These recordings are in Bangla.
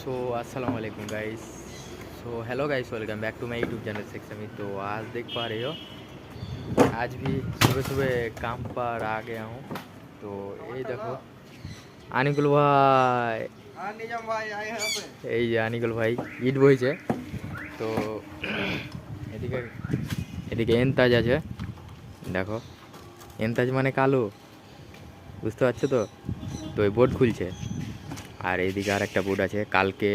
सो अस्सलाम वालेकुम guys. So hello guys, welcome back to my YouTube channel section. तो आज देख पा रहे हो, आज भी सुबह सुबह काम पर आ गया हूँ। तो ये देखो আনিকুল ভাই, এই যে আনিকুল ভাই ইট বইছে। তো এদিকে এদিকে এনতাজ আছে, দেখো এনতাজ মানে কালো, বুঝতে পারছো তো। তো এই বোর্ড খুলছে, আর এইদিকে আর একটা বোর্ড আছে। কালকে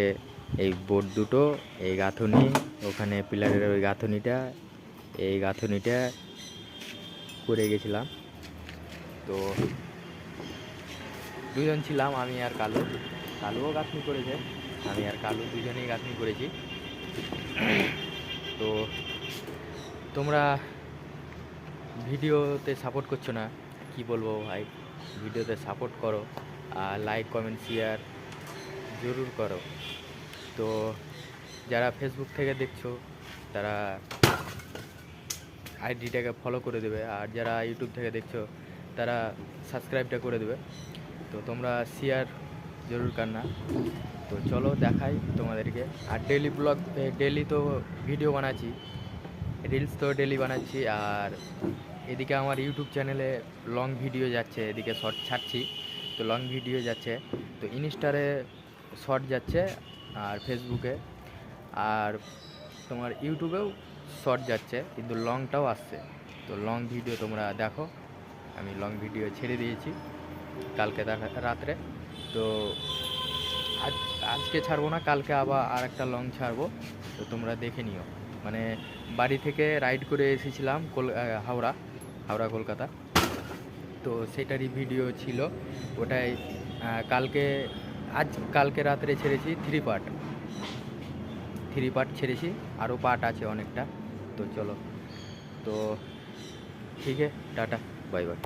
এই বোর্ড দুটো, এই গাঁথনি, ওখানে পিলারের ওই গাঁথনিটা, এই গাঁথনিটা করে গেছিলাম। তো দুজন ছিলাম, আমি আর কালু। কালুও গাঁথনি করেছে, আমি আর কালু দুজনেই গাঁথনি করেছি। তো তোমরা ভিডিওতে সাপোর্ট করছো না, কি বলবো ভাই। ভিডিওতে সাপোর্ট করো, আর লাইক কমেন্ট শেয়ার জরুর করো। তো যারা ফেসবুক থেকে দেখছো তারা আইডিটাকে ফলো করে দেবে, আর যারা ইউটিউব থেকে দেখছো তারা সাবস্ক্রাইবটা করে দেবে। তো তোমরা শেয়ার জরুর করনা। তো চলো দেখাই তোমাদেরকে। আর ডেলি ব্লগ, ডেলি তো ভিডিও বানাচ্ছি, রিলস তো ডেলি বানাচ্ছি। আর এদিকে আমার ইউটিউব চ্যানেলে লং ভিডিও যাচ্ছে, এদিকে শর্ট ছাড়ছি, তো লং ভিডিও যাচ্ছে। তো ইনস্টারে শর্ট যাচ্ছে, আর ফেসবুকে, আর তোমার ইউটিউবেও শর্ট যাচ্ছে, কিন্তু লংটাও আসছে। তো লং ভিডিও তোমরা দেখো, আমি লং ভিডিও ছেড়ে দিয়েছি কালকে রাত্রে। তো আজকে ছাড়বো না, কালকে আবার আর একটা লং ছাড়বো। তো তোমরা দেখে নিও। মানে বাড়ি থেকে রাইড করে এসেছিলাম হাওড়া কলকাতা। তো সেটারই ভিডিও ছিল ওটাই। কালকে রাত্রে ছেড়েছি থ্রি পার্ট ছেড়েছি, আরও পার্ট আছে অনেকটা। তো চলো, তো ঠিক আছে, টাটা, বাই বাই।